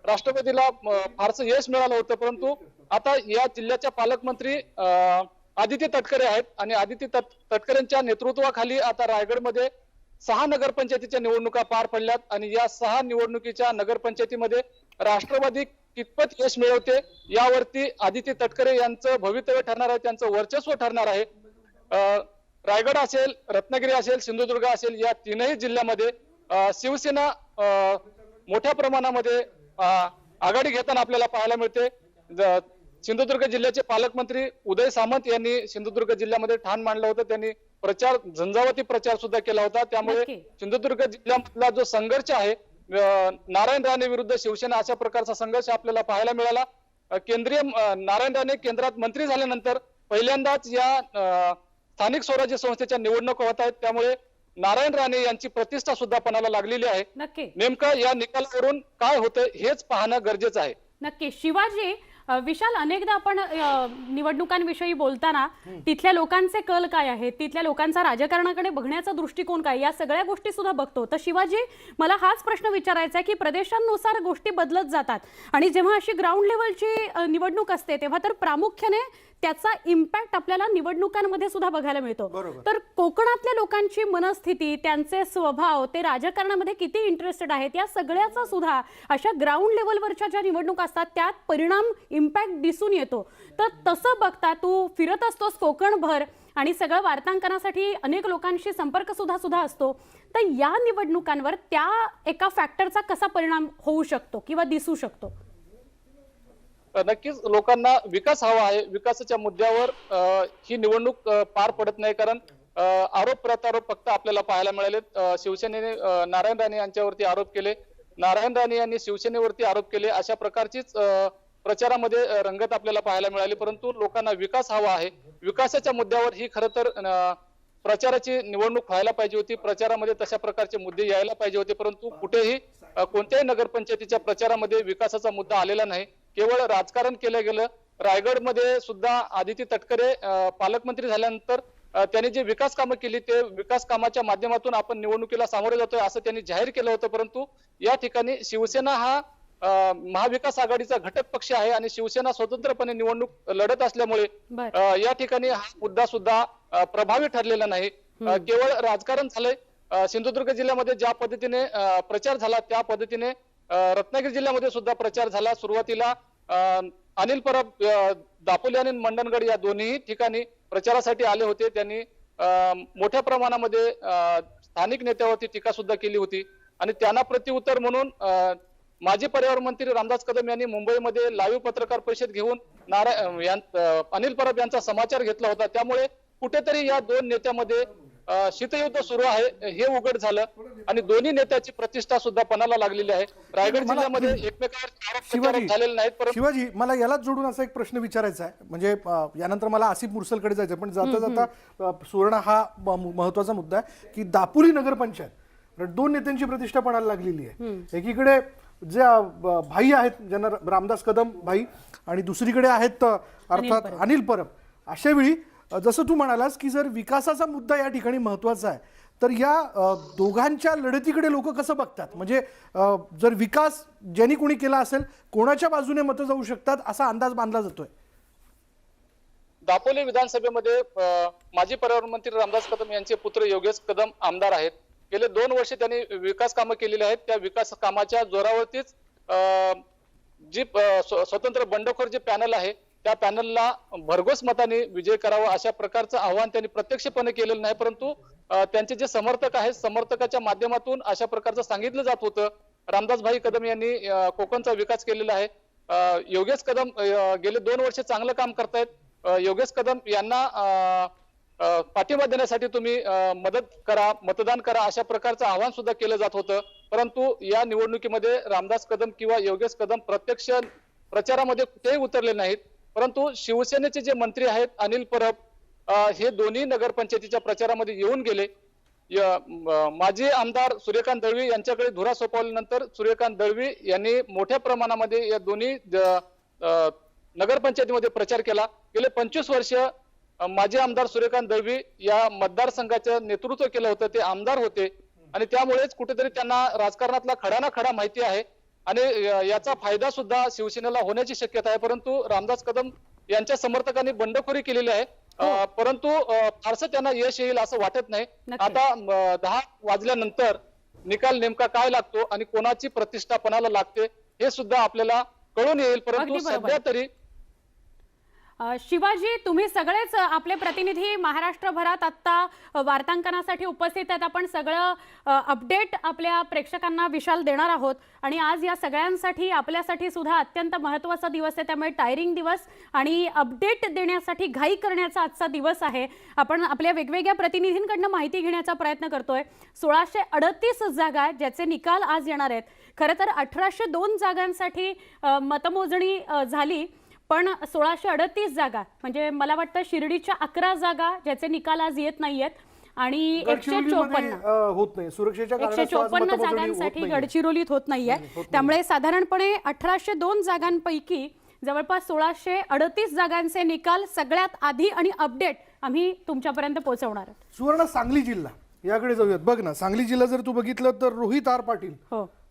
राष्ट्रवादीला फारसं यश मिळालं होतं, परंतु आता या जिल्ह्याच्या पालकमंत्री आदित्य तटकरे आहेत आणि आदित्य तटकरेंच्या नेतृत्वाखाली आता रायगडमध्ये 6 नगरपंचायतीच्या निवडणुका पार पडल्यात आणि या 6 निवडणुकीच्या नगरपंचायतीमध्ये राष्ट्रवादी कितपत यश मिळवते यावरती आदित्य तटकरे यांचं भवितव्य ठरणार आहे, त्यांचं वर्चस्व ठरणार आहे। रायगड असेल, रत्नागिरी असेल, सिंधुदुर्ग असेल, या तीनही जिल्ह्यामध्ये शिवसेना मोठ्या प्रमाणामध्ये आघाडी घेताना आपल्याला पाहायला मिळते। सिंधुदुर्ग जिल्ह्याचे पालकमंत्री उदय सामंत यांनी सिंधुदुर्ग जिल्ह्यामध्ये ठाण मांडलं होतं, त्यांनी झंझावाती प्रचार सुद्धा केला होता। त्यामुळे सिंधुदुर्ग जिल्ह्यामधला जो संघर्ष आहे नारायण राणे विरुद्ध शिवसेना अशा प्रकारचा संघर्ष आपल्याला पाहायला मिळाला। नारायण राणे केंद्रात मंत्री झाल्यानंतर पहिल्यांदाच या स्थानिक स्वराज्य संस्थेच्या निवडणुका होत आहेत, त्यामुळे नारायण राणे यांची प्रतिष्ठा सुद्धा पणाला लागलेली आहे। नेमकं या निकालावरून काय होतं हेच पाहणं गरजेचं आहे। नक्की शिवाजी, विशाल, अनेकदा आपण निवडणुकांविषयी बोलताना तिथल्या लोकांचे कल काय आहेत, तिथल्या लोकांचा राजकारणाकडे बघण्याचा दृष्टिकोन काय, या सगळ्या गोष्टी सुद्धा बघतो। तर शिवाजी, मला हाच प्रश्न विचारायचा आहे की प्रदेशांनुसार गोष्टी बदलत जातात आणि जेव्हा अशी ग्राउंड लेवलची निवडणूक असते तेव्हा तर प्रामुख्याने त्याचा इम्पॅक्ट आपल्याला निवडणुकांमध्ये सुद्धा बघायला मिळतो। तर कोकणातल्या लोकांची मनस्थिती, त्यांचे स्वभाव, ते राजकारणामध्ये किती इंटरेस्टेड आहेत, या सगळ्याचा सुद्धा अशा ग्राउंड लेवलवरच्या ज्या निवडणुका असतात त्यात परिणाम, इम्पॅक्ट दिसून येतो। तर तसं बघता तू फिरत असतोस कोकणभर आणि सगळं वार्तांकनासाठी अनेक लोकांशी संपर्क सुद्धा असतो, तर या निवडणुकांवर त्या एका फॅक्टरचा कसा परिणाम होऊ शकतो किंवा दिसू शकतो? नक्कीच लोकांना विकास हवा आहे। विकासाच्या मुद्द्यावर ही निवडणूक पार पडत नाही, कारण आरोप प्रत्यारोप फक्त आपल्याला पाहायला मिळालेत। शिवसेनेने नारायण राणे यांच्यावरती आरोप केले, नारायण राणे यांनी शिवसेनेवरती आरोप केले, अशा प्रकारचीच प्रचारामध्ये रंगत आपल्याला पाहायला मिळाली। परंतु लोकांना विकास हवा आहे। विकासाच्या मुद्द्यावर ही खरं तर प्रचाराची निवडणूक व्हायला पाहिजे होती, प्रचारामध्ये तशा प्रकारचे मुद्दे यायला पाहिजे होते, परंतु कुठेही कोणत्याही नगरपंचायतीच्या प्रचारामध्ये विकासाचा मुद्दा आलेला नाही, केवळ राजकारण केलं गेलं। रायगडमध्ये सुद्धा आदित्य तटकरे पालकमंत्री झाल्यानंतर त्यांनी जे विकास कामं केली ते विकास कामाच्या माध्यमातून आपण निवडणुकीला सामोरे जातोय असं त्यांनी जाहीर केलं होतं, परंतु या ठिकाणी शिवसेना हा महाविकास आघाडीचा घटक पक्ष आहे आणि शिवसेना स्वतंत्रपणे निवडणूक लढत असल्यामुळे या ठिकाणी हा मुद्दा सुद्धा प्रभावी ठरलेला नाही, केवळ राजकारण झालंय। सिंधुदुर्ग जिल्ह्यामध्ये ज्या पद्धतीने प्रचार झाला त्या पद्धतीने रत्नागिरी जिल्ह्यामध्ये सुद्धा प्रचार झाला। सुरुवातीला अनिल परब दापोली आणि मंडणगड या दोन्ही ठिकाणी प्रचारासाठी आले होते. त्यांनी मोठ्या प्रमाणामध्ये स्थानिक नेत्यावरती टीका सुद्धा केली होती आणि त्यांना प्रत्युत्तर म्हणून माजी पर्यावरण मंत्री रामदास कदम यांनी मुंबईमध्ये लाईव्ह पत्रकार परिषद घेऊन अनिल परब यांचा समाचार घेतला होता. त्यामुळे कुठेतरी या दोन नेत्यामध्ये शीतयुद्ध सुरू आहे हे उघड झालं आणि दोन्ही नेत्याची प्रतिष्ठा सुद्धा पणाला लागलेली आहे. रायगड जिल्ह्यामध्ये एकमेकांवर आरोप प्रत्यारोप झालेले नाहीत. परंतु शिवाजी, मला यालाच जोडून असा एक प्रश्न विचारायचा आहे. म्हणजे यानंतर मला आसिफ मुरसलकडे जायचं, पण जाता जाता सुवर्ण हा महत्वाचा मुद्दा आहे की दापोली नगरपंचायत दोन नेत्यांची प्रतिष्ठा पणाला लागलेली आहे. एकीकडे जे भाई आहेत ज्यांना रामदास कदम भाई आणि दुसरीकडे आहेत अर्थात अनिल परब. अशा वेळी जसं तू म्हणालास की जर विकासाचा मुद्दा या ठिकाणी महत्वाचा आहे तर या दोघांच्या लढतीकडे लोक कसं बघतात? म्हणजे जर विकास ज्यांनी कोणी केला असेल कोणाच्या बाजूने मतं जाऊ शकतात असा अंदाज बांधला जातोय. दापोली विधानसभेमध्ये माजी पर्यावरण मंत्री रामदास कदम यांचे पुत्र योगेश कदम आमदार आहेत. गेले 2 वर्ष त्यांनी विकास कामं केलेली आहेत. त्या विकास कामाच्या जोरावरतीच जी स्वतंत्र बंडखोर जे पॅनल आहे त्या पॅनलला भरघोस मताने विजय करावा अशा प्रकारचं आव्हान त्यांनी प्रत्यक्षपणे केलेलं नाही. परंतु त्यांचे जे समर्थक आहेत समर्थकाच्या माध्यमातून अशा प्रकारचं सांगितलं जात होतं. रामदास भाई कदम यांनी कोकणचा विकास केलेला आहे. योगेश कदम गेले 2 वर्ष चांगलं काम करतायत. योगेश कदम यांना पाठिंबा देण्यासाठी तुम्ही मदत करा, मतदान करा अशा प्रकारचं आवाहन सुद्धा केलं जात होतं. परंतु या निवडणुकीमध्ये रामदास कदम किंवा योगेश कदम प्रत्यक्ष प्रचारामध्ये कुठेही उतरले नाहीत. परंतु शिवसेनेचे जे मंत्री आहेत अनिल परब हे दोन्ही नगरपंचायतीच्या प्रचारामध्ये येऊन गेले. माजी आमदार सूर्यकांत दळवी यांच्याकडे धुरा सोपवल्यानंतर सूर्यकांत दळवी यांनी मोठ्या प्रमाणामध्ये या दोन्ही नगरपंचायतीमध्ये प्रचार केला. गेले 25 वर्ष माजी आमदार सूर्यकांत दळवी या मतदारसंघाचं नेतृत्व केलं होतं. ते आमदार होते आणि त्यामुळेच कुठेतरी त्यांना राजकारणातला खडा ना खडा माहिती आहे आणि याचा फायदा सुद्धा शिवसेनेला होण्याची शक्यता आहे. परंतु रामदास कदम यांच्या समर्थकांनी बंडखोरी केलेली आहे. परंतु फारसं त्यांना यश येईल असं वाटत नाही. आता 10 वाजल्यानंतर निकाल नेमका काय लागतो आणि कोणाची प्रतिष्ठा पणाला लागते हे सुद्धा आपल्याला कळून येईल. परंतु सध्या तरी शिवाजी, तुम्ही सगळेच आपले प्रतिनिधी महाराष्ट्रभरात आता वार्तांकनासाठी उपस्थित आहेत. आपण सगळं अपडेट आपल्या प्रेक्षकांना विशाल देणार आहोत आणि आज या सगळ्यांसाठी आपल्यासाठी सुद्धा अत्यंत महत्त्वाचा दिवस आहे. त्यामुळे टायरिंग दिवस आणि अपडेट देण्यासाठी घाई करण्याचा आजचा दिवस आहे. आपण आपल्या वेगवेगळ्या प्रतिनिधींकडनं माहिती घेण्याचा प्रयत्न करतोय. 1638 जागा ज्याचे निकाल आज येणार आहेत. खरं तर 1802 जागांसाठी मतमोजणी झाली, पण 1638 जागा म्हणजे मला वाटतं शिर्डीच्या 11 जागा ज्याचे निकाल आज येत नाहीयेत आणि 154 होत नाही. सुरक्षेच्या 154 जागांसाठी गडचिरोलीत होत नाहीये. त्यामुळे साधारणपणे 1802 जागांपैकी जवळपास 1638 जागांचे निकाल सगळ्यात आधी आणि अपडेट आम्ही तुमच्यापर्यंत पोहोचवणार आहोत. सुवर्ण, सांगली जिल्हा याकडे जाऊयात. बघ ना, सांगली जिल्हा जर तू बघितलं तर रोहित आर पाटील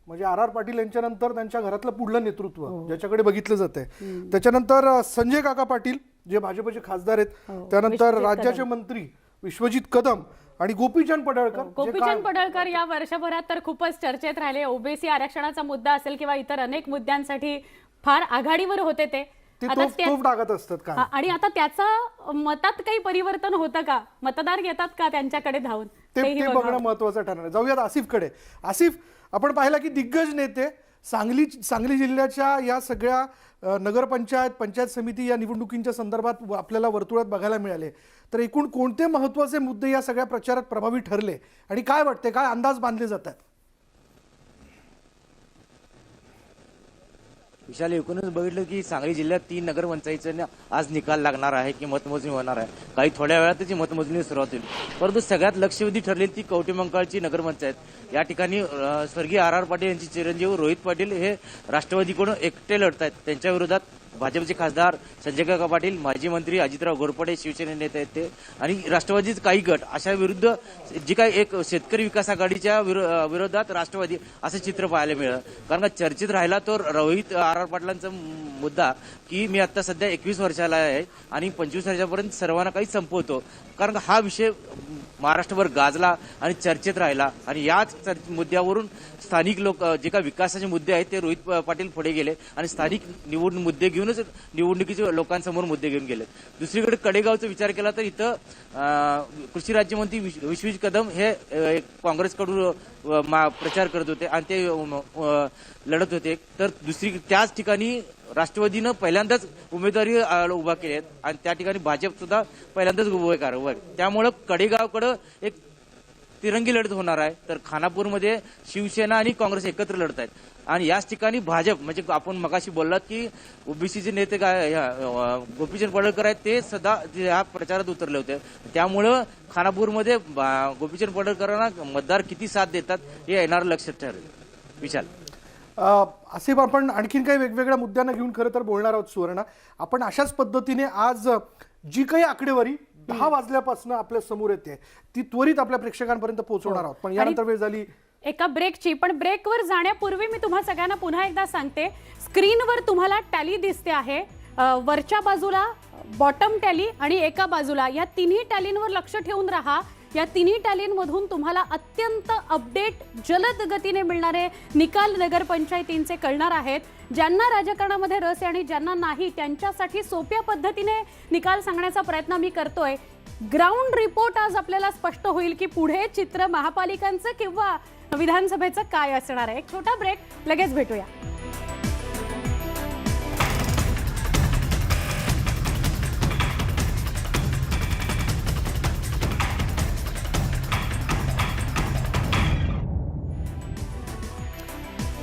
म्हणजे आर पाटील यांच्यानंतर त्यांच्या घरातलं पुढलं नेतृत्व ज्याच्याकडे बघितलं जातंय. त्याच्यानंतर संजय काका पाटील जे भाजपचे खासदार आहेत. त्यानंतर राज्याचे मंत्री विश्वजित कदम आणि गोपीचंद पडळकर. गोपीचंद पडळकर या वर्षभरात तर खूपच चर्चेत राहिले. ओबीसी आरक्षणाचा मुद्दा असेल किंवा इतर अनेक मुद्द्यांसाठी फार आघाडीवर होते ते. तोफ टाकत असतात का आणि आता त्याचा मतात काही परिवर्तन होतं का? मतदार येतात का त्यांच्याकडे धावून? ते बघणं महत्वाचं ठरणार आहे. जाऊयात आसिफकडे. आसिफ, आपण पाहिला की दिग्गज नेते सांगली जिल्ह्याच्या या सगळ्या नगरपंचायत पंचायत समिती या निवडणुकींच्या संदर्भात आपल्याला वर्तुळात बघायला मिळाले. तर एकूण कोणते महत्वाचे मुद्दे या सगळ्या प्रचारात प्रभावी ठरले आणि काय वाटते, काय अंदाज बांधले जातात? विशाल, एकूणच बघितलं की सांगली जिल्ह्यात 3 नगरपंचायतींना आज निकाल लागणार आहे की मतमोजणी होणार आहे. काही थोड्या वेळात त्याची मतमोजणी सुरुवात होईल. परंतु सगळ्यात लक्षवेधी ठरलेली ती कवठेमंकाळची नगरपंचायत. या ठिकाणी स्वर्गीय आर पाटील यांचे चिरंजीव रोहित पाटील हे राष्ट्रवादीकडून एकटे लढत आहेत. त्यांच्या विरोधात भाजपचे खासदार संजय काका पाटील, माजी मंत्री अजितराव घोरपडे, शिवसेना नेते आहेत ते, आणि राष्ट्रवादीचे काही गट अशा विरुद्ध जी काही एक शेतकरी विकास आघाडीच्या विरोधात राष्ट्रवादी असं चित्र पाहायला मिळालं. कारण का चर्चेत राहिला तो रोहित आर पाटलांचा मुद्दा की मी आता सध्या 21 वर्षाला आहे आणि 25 वर्षापर्यंत सर्वांना काही संपवतो. कारण का हा विषय महाराष्ट्रभर गाजला आणि चर्चेत राहिला आणि याच मुद्द्यावरून स्थानिक लोक जे काही विकासाचे मुद्दे आहेत ते रोहित पाटील पुढे गेले आणि स्थानिक मुद्दे घेऊनच निवडणुकीचे लोकांसमोर मुद्दे घेऊन गेले. दुसरीकडे कडेगावचा विचार केला तर इथं कृषी राज्यमंत्री विश्वजित कदम हे काँग्रेसकडून प्रचार करत होते आणि ते लढत होते. तर त्याच ठिकाणी राष्ट्रवादीनं पहिल्यांदाच उमेदवारी उभा केली आहेत आणि त्या ठिकाणी भाजप सुद्धा पहिल्यांदाच उभं. त्यामुळं कडेगावकडं एक तिरंगी लढत होणार आहे. तर खानापूरमध्ये शिवसेना आणि काँग्रेस एकत्र लढत आहेत आणि याच ठिकाणी भाजप म्हणजे आपण मगाशी बोललात की ओबीसीचे नेते काय गोपीचंद पडळकर आहेत ते सध्या ह्या प्रचारात उतरले होते. त्यामुळं खानापूरमध्ये गोपीचंद पडळकरांना मतदार किती साथ देतात हे येणार लक्षात ठरेल. विशाल, असे आपण आणखीन काही वेगवेगळ्या मुद्द्यांना घेऊन खरं तर बोलणार आहोत. सुवर्णा, आपण अशाच पद्धतीने आज जी काही आकडेवारी 10 वाजल्यापासून आपल्या समोर येते ती त्वरित आपल्या प्रेक्षकांपर्यंत पोहोचवणार आहोत. पण यानंतर वेळ झाली एका ब्रेकची. पण ब्रेकवर जाण्यापूर्वी मी तुम्हा सगळ्यांना पुन्हा एकदा सांगते, स्क्रीनवर तुम्हाला टॅली दिसते आहे. वरच्या बाजूला बॉटम टॅली आणि एका बाजूला या तिन्ही टॅलींवर लक्ष ठेवून राहा. या तिन्ही टॅलींमधून तुम्हाला अत्यंत अपडेट जलद गतीने मिळणारे निकाल नगरपंचायतींचे कळणार आहेत. ज्यांना राजकारणामध्ये रस आहे आणि ज्यांना नाही त्यांच्यासाठी सोप्या पद्धतीने निकाल सांगण्याचा प्रयत्न मी करतोय. ग्राउंड रिपोर्ट आज आपल्याला स्पष्ट होईल की पुढे चित्र महापालिकांचं किंवा विधानसभेचं काय असणार आहे. एक छोटा ब्रेक, लगेच भेटूया.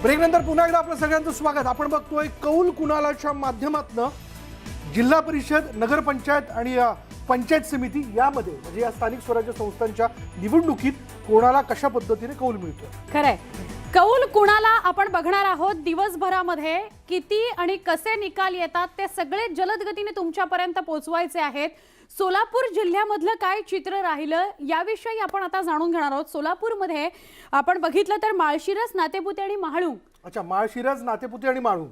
ब्रेकनंतर पुन्हा एकदा आपलं सगळ्यांचं स्वागत. आपण बघतोय कौल कुणालाच्या माध्यमातून जिल्हा परिषद, नगरपंचायत आणि पंचायत समिती यामध्ये म्हणजे या स्थानिक स्वराज्य संस्थांच्या निवडणुकीत कोणाला कशा पद्धतीने कौल मिळतोय. खरंय, कौल कुणाला आपण बघणार आहोत. दिवसभरामध्ये किती आणि कसे निकाल येतात ते सगळे जलद गतीने तुमच्यापर्यंत पोहोचवायचे आहेत. सोलापूर जिल्ह्यामधलं काय चित्र राहिलं याविषयी आपण आता जाणून घेणार आहोत. सोलापूरमध्ये आपण बघितलं तर माळशिरस, नातेपुते आणि म्हाळुंग. अच्छा, माळशिरस, नातेपुते आणि म्हाळुंग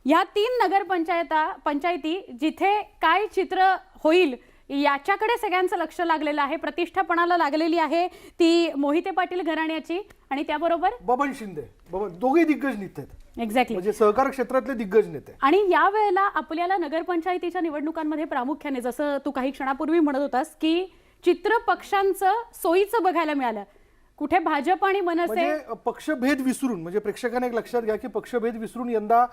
या 3 नगरपंचायती जिथे काय चित्र होईल याच्याकडे सगळ्यांचं लक्ष लागलेलं आहे. प्रतिष्ठापणाला लागलेली आहे ती मोहिते पाटील घराण्याची आणि त्याबरोबर बबन शिंदे. दोघे दिग्गज नेते आहेत. एक्झॅक्टली, म्हणजे सहकार क्षेत्रातले दिग्गज नेते. आणि यावेळेला आपल्याला नगरपंचायतीच्या निवडणुकांमध्ये प्रामुख्याने जसं तू काही क्षणापूर्वी म्हणत होतास की चित्र पक्षांचं सोयीचं बघायला मिळालं. कुठे भाजप आणि मनसे म्हणजे पक्षभेद विसरून, म्हणजे प्रेक्षकांना एक लक्षात घ्या की पक्षभेद विसरून यंदा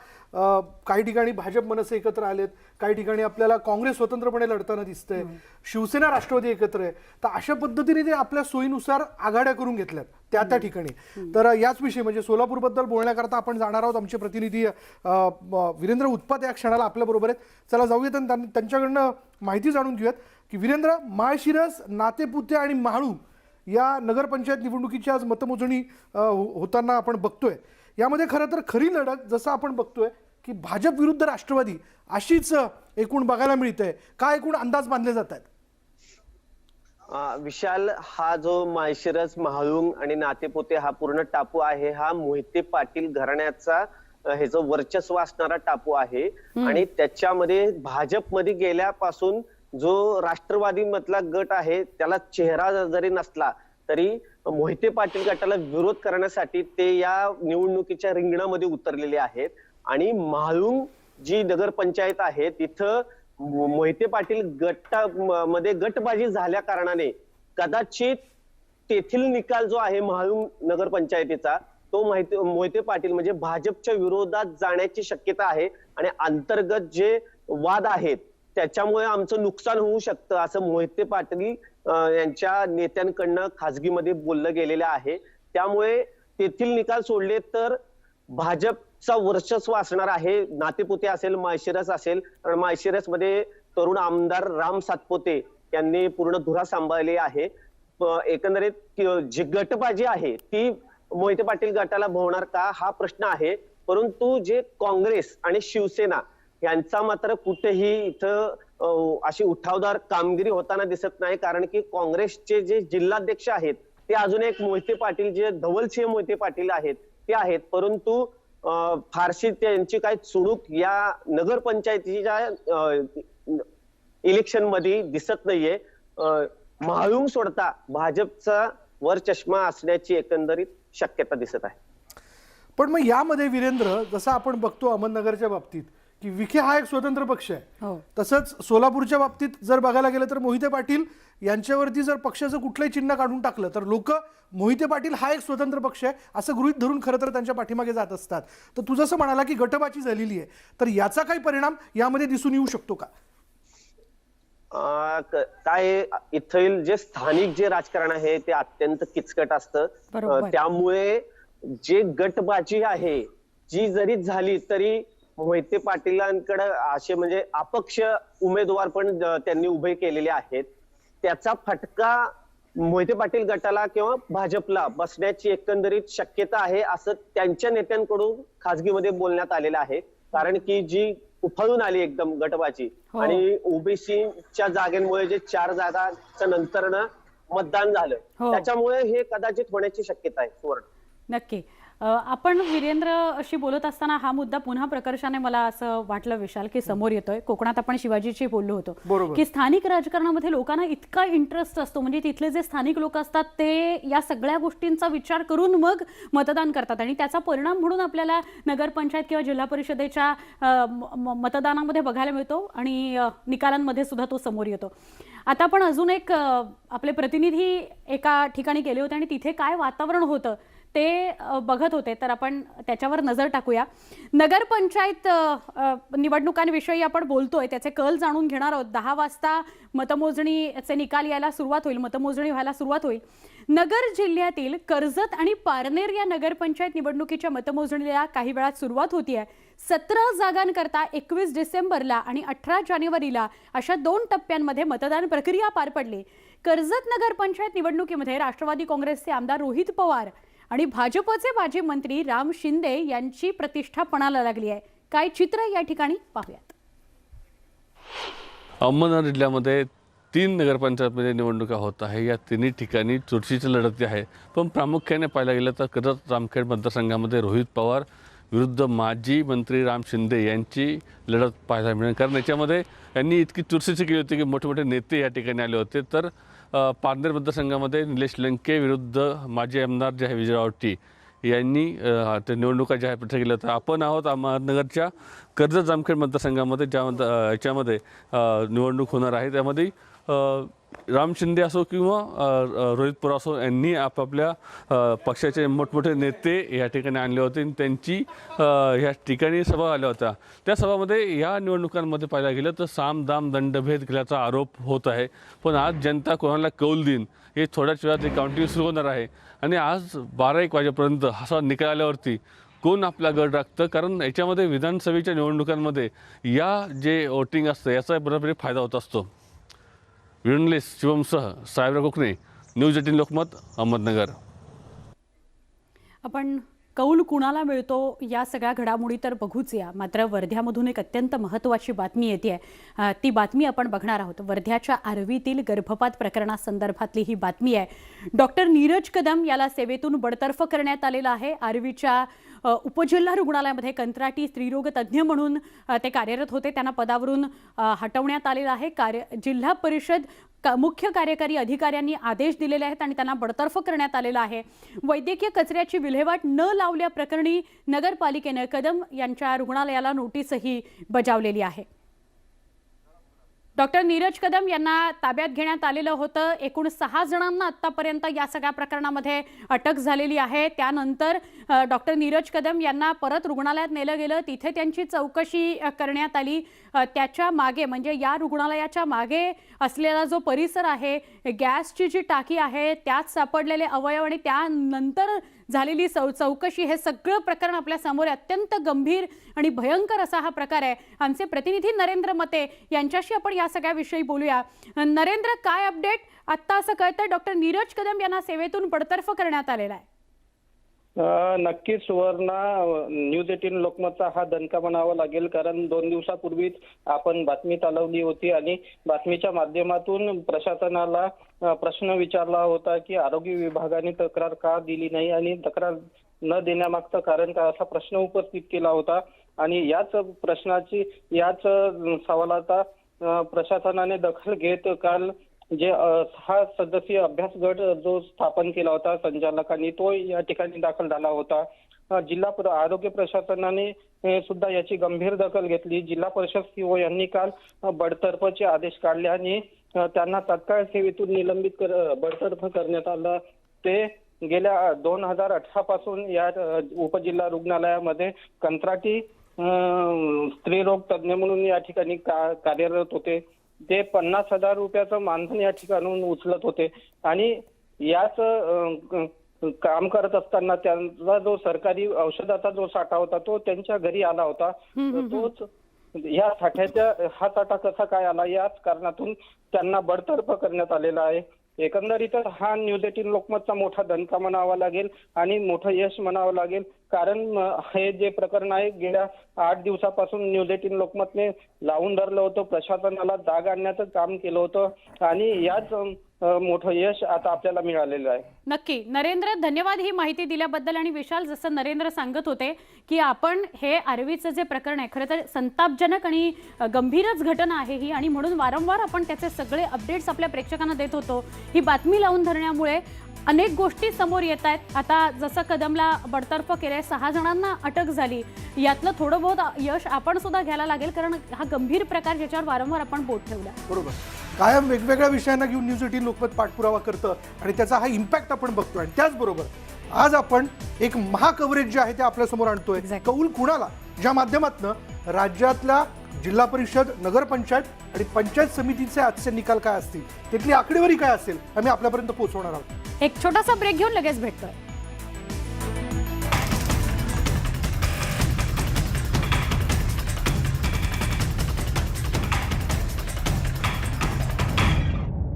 काही ठिकाणी भाजप मनसे एकत्र आलेत, काही ठिकाणी आपल्याला काँग्रेस स्वतंत्रपणे लढताना दिसतंय, शिवसेना राष्ट्रवादी एकत्र आहे. तर अशा पद्धतीने ते आपल्या सोयीनुसार आघाड्या करून घेतल्यात त्या ठिकाणी. तर याच विषयी म्हणजे सोलापूरबद्दल बोलण्याकरता आपण जाणार आहोत. आमचे प्रतिनिधी वीरेंद्र उत्पात या क्षणाला आपल्या बरोबर आहेत. चला जाऊयात आणि त्यांच्याकडनं माहिती जाणून घेऊयात की वीरेंद्र, माळशिरस, नातेपुते आणि म्हाळुंग या नगरपंचायत निवडणुकीची आज मतमोजणी होताना आपण बघतोय. यामध्ये खरं तर खरी लढत जसं आपण बघतोय की भाजप विरुद्ध राष्ट्रवादी अशीच एकूण बघायला मिळते. काय एकूण अंदाज बांधले जात आहेत? विशाल, हा जो माळशिरस, म्हाळुंग आणि नातेपोते हा पूर्ण टापू आहे हा मोहिते पाटील घराण्याचा हे जो वर्चस्व असणारा टापू आहे आणि त्याच्यामध्ये भाजपमध्ये गेल्यापासून जो राष्ट्रवादी मधला गट आहे त्याला चेहरा जरी नसला तरी मोहिते पाटील गटाला विरोध करण्यासाठी ते या निवडणुकीच्या रिंगणामध्ये उतरलेले आहेत. आणि म्हाळुंग जी नगरपंचायत आहे तिथं मोहिते पाटील गटामध्ये गटबाजी झाल्या कारणाने कदाचित तेथील निकाल जो आहे म्हाळुंग नगरपंचायतीचा तो मोहिते पाटील म्हणजे भाजपच्या विरोधात जाण्याची शक्यता आहे आणि अंतर्गत जे वाद आहेत त्याच्यामुळे आमचं नुकसान होऊ शकतं असं मोहिते पाटील यांच्या नेत्यांकडनं खासगीमध्ये बोललं गेलेलं आहे. त्यामुळे तेथील निकाल सोडले तर भाजपचा वर्चस्व असणार आहे. नातेपुते असेल, माळशिरस असेल, माळशिरस मध्ये तरुण आमदार राम सातपुते यांनी पूर्ण धुरा सांभाळली आहे. एकंदरीत जी गटबाजी आहे ती मोहिते पाटील गटाला भोवणार का हा प्रश्न आहे. परंतु जे काँग्रेस आणि शिवसेना यांचा मात्र कुठेही इथं अशी उठावदार कामगिरी होताना दिसत नाही. कारण की काँग्रेसचे जे जिल्हाध्यक्ष आहेत ते अजून एक मोहिते पाटील, जे धवलसिंह मोहिते पाटील आहेत ते आहेत, परंतु फारशी त्यांची काही चुणूक या नगरपंचायतीच्या इलेक्शन मध्ये दिसत नाहीये. महाळुंग सोडता भाजपचा वर चष्मा असण्याची एकंदरीत शक्यता दिसत आहे. पण मग यामध्ये वीरेंद्र, जसं आपण बघतो अहमदनगरच्या बाबतीत की विखे हा एक स्वतंत्र पक्ष आहे, तसंच सोलापूरच्या बाबतीत जर बघायला गेलं तर मोहिते पाटील यांच्यावरती जर पक्षाचं कुठलंही चिन्ह काढून टाकलं तर लोक मोहिते पाटील हा एक स्वतंत्र पक्ष आहे असं गृहीत धरून खरं तर त्यांच्या पाठीमागे जात असतात. तर तू जसं म्हणाला की गटबाजी झालेली आहे, तर याचा काही परिणाम यामध्ये दिसून येऊ शकतो का? काय इथील जे स्थानिक जे राजकारण आहे ते अत्यंत किचकट असतं. त्यामुळे जे गटबाजी आहे जी जरी झाली तरी मोहिते पाटीलांकडे असे म्हणजे अपक्ष उमेदवार पण त्यांनी उभे केलेले आहेत. त्याचा फटका मोहिते पाटील गटाला किंवा भाजपला बसण्याची एकंदरीत शक्यता आहे असं त्यांच्या नेत्यांकडून खासगीमध्ये बोलण्यात आलेलं आहे. कारण की जी उफाळून आली एकदम गटबाजी आणि ओबीसीच्या जागेमुळे जे 4 जागांच्या नंतर मतदान झालं, त्याच्यामुळे हे कदाचित होण्याची शक्यता आहे. सुवर्ण नक्की. आपण वीरेंद्र अशी बोलत असताना हा मुद्दा पुन्हा प्रकर्षाने मला असं वाटलं विशाल की समोर येतोय. कोकणात आपण शिवाजीची बोललो होतो की स्थानिक राजकारणामध्ये लोकांना इतका इंटरेस्ट असतो, म्हणजे तिथले जे स्थानिक लोक असतात ते या सगळ्या गोष्टींचा विचार करून मग मतदान करतात आणि त्याचा परिणाम म्हणून आपल्याला नगरपंचायत किंवा जिल्हा परिषदेच्या मतदानामध्ये बघायला मिळतो आणि निकालांमध्ये सुद्धा तो समोर येतो. आता आपण अजून एक आपले प्रतिनिधी एका ठिकाणी गेले होते आणि तिथे काय वातावरण होतं ते बघत होते, तर आपण त्याच्यावर नजर टाकूया. नगरपंचायत निवडणुकांविषयी आपण बोलतोय, त्याचे कल जाणून घेणार आहोत. 10 वाजता मतमोजणीचे निकाल यायला सुरुवात होईल, मतमोजणी व्हायला सुरुवात होईल. नगर जिल्ह्यातील कर्जत आणि पारनेर या नगरपंचायत निवडणुकीच्या मतमोजणीला काही वेळात सुरुवात होतीये. 17 जागांकरता 21 डिसेंबरला आणि 18 जानेवारीला अशा 2 टप्प्यांमध्ये मतदान प्रक्रिया पार पडली. कर्जत नगरपंचायत निवडणुकीमध्ये राष्ट्रवादी काँग्रेसचे आमदार रोहित पवार आणि भाजपचे माजी मंत्री राम शिंदे यांची प्रतिष्ठा पणाला लागली आहे. काय चित्र या ठिकाणी पाहूयात. अहमदनगर जिल्ह्यामध्ये 3 नगरपंचायतमध्ये निवडणुका होत आहे. या तिन्ही ठिकाणी चुरशीची लढत आहे. पण प्रामुख्याने पाहायला गेलं तर कर्जत जामखेड मतदारसंघामध्ये रोहित पवार विरुद्ध माजी मंत्री राम शिंदे यांची लढत पाहायला मिळेल. कारण याच्यामध्ये यांनी इतकी चुरशीची केली होती की मोठे मोठे नेते या ठिकाणी आले होते. तर पारनेर मतदारसंघामध्ये निलेश लंके विरुद्ध माजी आमदार जे आहे विजय रावटी यांनी त्या निवडणुका ज्या प्रचार केल्या. तर आपण आहोत अहमदनगरच्या कर्जत जामखेड मतदारसंघामध्ये याच्यामध्ये निवडणूक होणार आहे. त्यामध्ये राम शिंदे असो किंवा रोहित पवार असो यांनी आपापल्या पक्षाचे मोठमोठे नेते या ठिकाणी आणले होते. त्यांची ह्या ठिकाणी सभा आल्या होत्या. त्या सभामध्ये या निवडणुकांमध्ये पाहायला गेलं तर साम दाम दंडभेद केल्याचा आरोप होत आहे. पण आज जनता कोणाला कौल देईन हे थोड्याच वेळात काउंटिंग सुरू होणार आहे आणि आज 12-1 वाजेपर्यंत असा निकाल आल्यावरती कोण आपला गड राखतं. कारण याच्यामध्ये विधानसभेच्या निवडणुकांमध्ये या जे वोटिंग असतं याचा बरोबर फायदा होत असतो. जर्नलिस्ट शिवमसह साहेबराव कोकणे, न्यूज 18 लोकमत, अहमदनगर. आपण कौल कुणाला मिळतो या सगळ्या घडामोडी तर बघूच या. मात्र वर्ध्यामधून एक अत्यंत महत्त्वाची बातमी येते. ती बातमी आपण बघणार आहोत. वर्ध्याच्या आर्वीतील गर्भपात प्रकरणासंदर्भातली ही बातमी आहे. डॉक्टर नीरज कदम याला सेवेतून बडतर्फ करण्यात आलेलं आहे. आर्वीच्या उपजिल्हा रुग्णालयामध्ये कंत्राटी स्त्रीरोग तज्ज्ञ म्हणून ते कार्यरत होते. त्यांना पदावरून हटवण्यात आलेलं आहे. जिल्हा परिषद मुख्य कार्यकारी अधिकाऱ्यांनी आदेश दिलेले आहेत आणि त्यांना बडतर्फ करण्यात आलेलं आहे. वैद्यकीय कचऱ्याची विल्हेवाट न लावल्याप्रकरणी नगरपालिकेने कदम यांच्या रुग्णालयाला नोटीसही बजावलेली आहे. डॉक्टर नीरज कदम यांना ताब्यात घेण्यात आलेलं होतं. एकूण 6 जणांना आतापर्यंत या सगळ्या प्रकरणामध्ये अटक झालेली आहे. त्यानंतर डॉक्टर नीरज कदम यांना परत रुग्णालयात नेलं गेलं. तिथे त्यांची चौकशी करण्यात आली. त्याच्या मागे म्हणजे या रुग्णालयाच्या मागे असलेला जो परिसर आहे, गॅसची जी टाकी आहे, त्यात सापडलेले अवयव आणि त्यानंतर झालेली चौकशी, हे सगळं प्रकरण आपल्या समोर अत्यंत गंभीर आणि भयंकर असा हा प्रकार आहे. आमचे प्रतिनिधी नरेंद्र मते यांच्याशी आपण या सगळ्याविषयी बोलूया. नरेंद्र, काय अपडेट? आत्ता असं कळतंय डॉक्टर नीरज कदम यांना सेवेतून बडतर्फ करण्यात आलेला आहे. नक्कीच सुवर्ण न्यूज 18 लोकमतचा हा दणका म्हणावा लागेल, कारण 2 दिवसापूर्वीच आपण बातमी चालवली होती आणि बातमीच्या माध्यमातून प्रशासनाला प्रश्न विचारला होता की आरोग्य विभागाने तक्रार का दिली नाही आणि तक्रार न देण्यामागचं कारण काय, असा प्रश्न उपस्थित केला होता. आणि याच प्रश्नाची याच सवालाचा प्रशासनाने दखल घेत काल जे 6 सदस्यीय अभ्यास गट जो स्थापन केला होता संचालकांनी, तो या ठिकाणी दाखल झाला होता. जिल्हा आरोग्य प्रशासनाने सुद्धा याची गंभीर दखल घेतली. जिल्हा परिषद सीओ यांनी काल बडतर्फचे आदेश काढले आणि त्यांना तात्काळ सेवेतून निलंबित बडतर्फ करण्यात आलं. ते गेल्या 2018 पासून या उपजिल्हा रुग्णालयामध्ये कंत्राटी स्त्रीरोग तज्ज्ञ म्हणून या ठिकाणी कार्यरत होते. ते 50,000 रुपयाचं मानधन या ठिकाणून उचलत होते आणि याच काम करत असताना त्यांचा जो सरकारी औषधाचा जो साठा होता तो त्यांच्या घरी आला होता. तोच या साठ्याच्या हा साठा कसा काय आला, याच कारणातून त्यांना बडतर्फ करण्यात आलेला आहे. एकंदरीतच हा न्यूज 18 लोकमतचा मोठा दणका म्हणावा लागेल आणि मोठं यश म्हणावं लागेल, कारण हे जे प्रकरण आहे गेल्या 8 दिवसापासून न्यूज 18 लोकमतने लावून धरलं होतं, प्रशासनाला जाग आणण्याचं काम केलं होतं आणि याच मोठं यश आता आपल्याला मिळालेलं आहे. नक्की नरेंद्र, धन्यवाद ही माहिती दिल्याबद्दल. आणि विशाल, जसं नरेंद्र सांगत होते की आपण हे आर्वीचं जे प्रकरण आहे खरं तर संतापजनक आणि गंभीरच घटना आहे ही, आणि म्हणून वारंवार आपण त्याचे सगळे अपडेट्स आपल्या प्रेक्षकांना देत होतो. ही बातमी लावून धरण्यामुळे अनेक गोष्टी समोर येत आहेत. आता जसं कदमला बडतर्फ केलंय, 6 जणांना अटक झाली, यातलं थोडं बहुत यश आपण सुद्धा घ्यायला लागेल, कारण हा गंभीर प्रकार ज्याच्यावर वारंवार आपण बोट ठेवला. बरोबर, कायम वेगवेगळ्या विषयांना घेऊन न्यूज 18 लोकमत पाठपुरावा करतं आणि त्याचा हा इम्पॅक्ट आपण बघतोय. आणि त्याचबरोबर आज आपण एक महाकव्हरेज जे आहे ते आपल्या समोर आणतोय. कौल कुणाला, ज्या माध्यमातून राज्यातल्या जिल्हा परिषद, नगरपंचायत आणि पंचायत समितीचे आजचे निकाल काय असतील, तिथली आकडेवारी काय असेल, आम्ही आपल्यापर्यंत पोहोचवणार आहोत. एक छोटासा ब्रेक घेऊन लगेच भेटतोय.